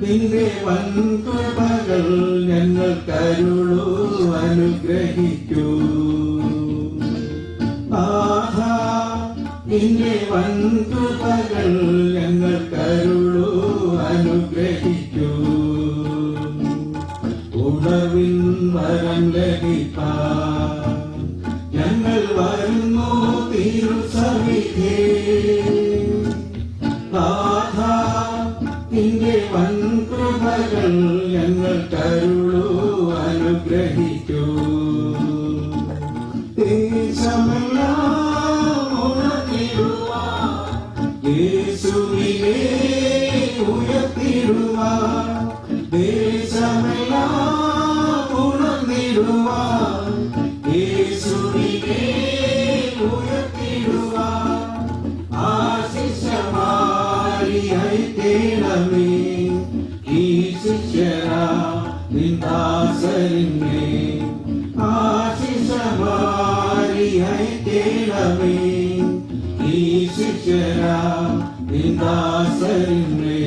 നിന്റെ വൻകൃപകൾ ഞങ്ങൾ കരുളൂ അനുഗ്രഹിക്കൂ. ആഹാ നിന്റെ വൻകൃപകൾ ഞങ്ങൾ കരുളൂ അനുഗ്രഹിക്കൂ. ഉണർവിൻ വരം ലഭിപ്പാൻ ഞങ്ങൾ വരുന്നു തിരുസവിധേ. നാഥാ നിന്റെ വൻകൃപകൾ ഞങ്ങൾ കരുളൂ അനുഗ്രഹിക്കൂ. ദേശമെല്ലാം ഉണർത്തിടുവാൻ യേശുവിനെ ഉയർത്തിടുവാൻ. ദേശമെല്ലാം ഉണർന്നിടുവാൻ യേശുവിനെ ഉയർത്തിടുവാൻ. ആശിഷമാരിയായി കേളമേ ഈ ശിഷ്യരാ നിന്ദാസരിനെ. ആശിഷമാരിയായി കേളമേ ഈ ശിഷ്യരാ നിന്ദാസരിനെ.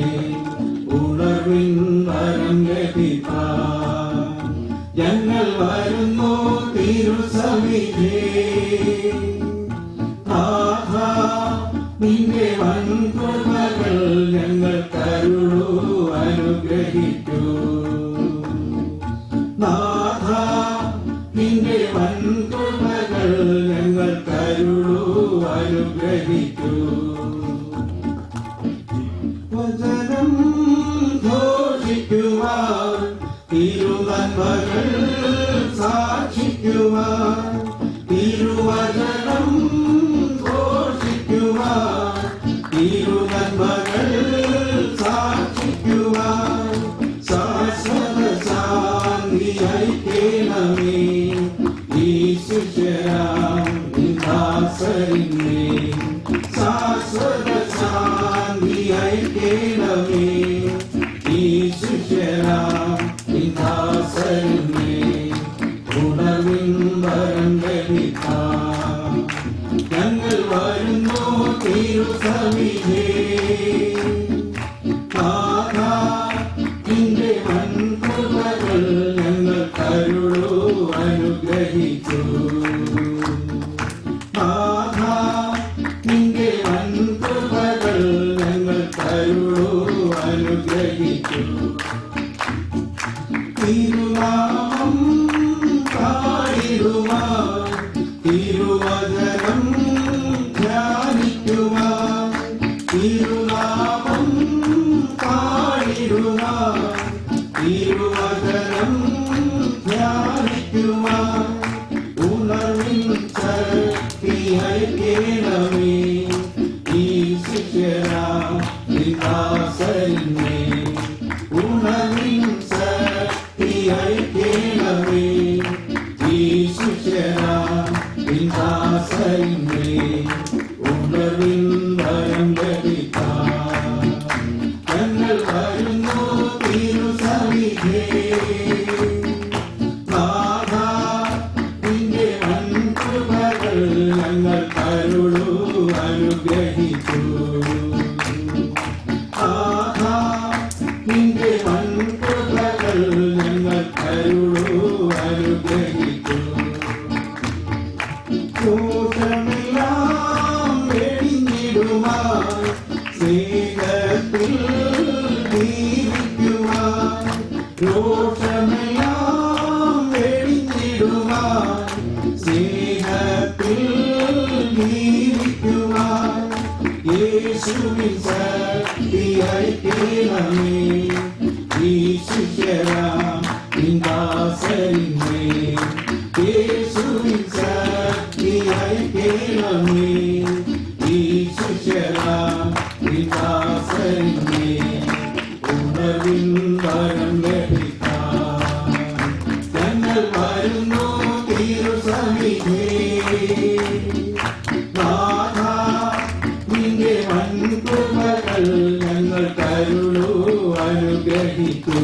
ഉണർവിൻ വരം ലഭിപ്പാൻ ഞങ്ങൾ വരുന്നു തിരുസവിധേ. ആഹാ നിന്റെ വൻകൃപകൾ ഞങ്ങൾ കരുളൂ അനുഗ്രഹിക്കൂ. നാഥാ നിന്റെ വൻകൃപകൾ ഞങ്ങൾ കരുളൂ അനുഗ്രഹിക്കൂ. വചനം ഘോഷിക്കുവാൻ തിരുനന്മകൾ സാക്ഷിക്കുവാൻ. തിരുവചനം ഘോഷിക്കുവാൻ തിരുനന്മകൾ സാക്ഷിക്കുവാൻ. ശാശ്വത ശാന്തിയായി കേളമേ ഈ ശിഷ്യരാം നിന്ദാസരിനെ. ശാശ്വത ശാന്തിയായി കേളമേ ഈ ശിഷ്യരാം നിന്ദാസരിനെ. ഉണർവിൻ വരം ലഭിപ്പാൻ ഞങ്ങൾ വരുന്നു തിരുസവിധേ. നാഥാ നിന്റെ വൻകൃപകൾ ഞങ്ങൾ കരുളൂ അനുഗ്രഹിക്കൂ. നാഥാ നിന്റെ വൻകൃപകൾ ഞങ്ങൾ കരുളൂ അനുഗ്രഹിക്കൂ. തിരുനാമം പാടിടുവാൻ തിരുവചനം ധ്യാനിക്കുവാൻ. തിരുനാമം പാടിടുവാൻ തിരുവചനം ധ്യാനിക്കുവാൻ. ഉണർവിൻ ശക്തിയായി കേളമേ ഈ ശിഷ്യരാം നിന്ദാസരിനെ. ഉണർവിൻ ശക്തിയായി കേളമേ ഈ ശിഷ്യരാം നിന്ദാസരിനെ. ഉണർവിൻ വരം ലഭിപ്പാൻ ഞങ്ങൾ വരുന്നു തിരുസവിധേ. നാഥാ നിന്റെ വൻകൃപകൾ ഞങ്ങൾ കരുളൂ അനുഗ്രഹിക്കൂ. ആഹാ നിന്റെ വൻകൃപകൾ ഞങ്ങൾ കരുളൂ അനുഗ്രഹിക്കൂ. ദോഷമെല്ലാം വെടിഞ്ഞിടുവാൻ സ്നേഹത്തിൽ ജീവിക്കുവാൻ. ദോഷമെല്ലാം വെടിഞ്ഞിടുവാൻ സ്നേഹത്തിൽ ജീവിക്കുവാൻ. യേശുവിൻ ശക്തിയായി കേളമേ ഈ ശിഷ്യരാം നിന്ദാസരിനെ. യേശുവിൻ ശക്തിയായി കേളമേ ഈ ശിഷ്യരാം നിന്ദാസരിനെ. ഉണർവിൻ വരം ലഭിപ്പാൻ ഞങ്ങൾ വരുന്നു തിരുസവിധേ. നാഥാ നിന്റെ വൻകൃപകൾ ഞങ്ങൾ കരുളൂ അനുഗ്രഹിക്കൂ.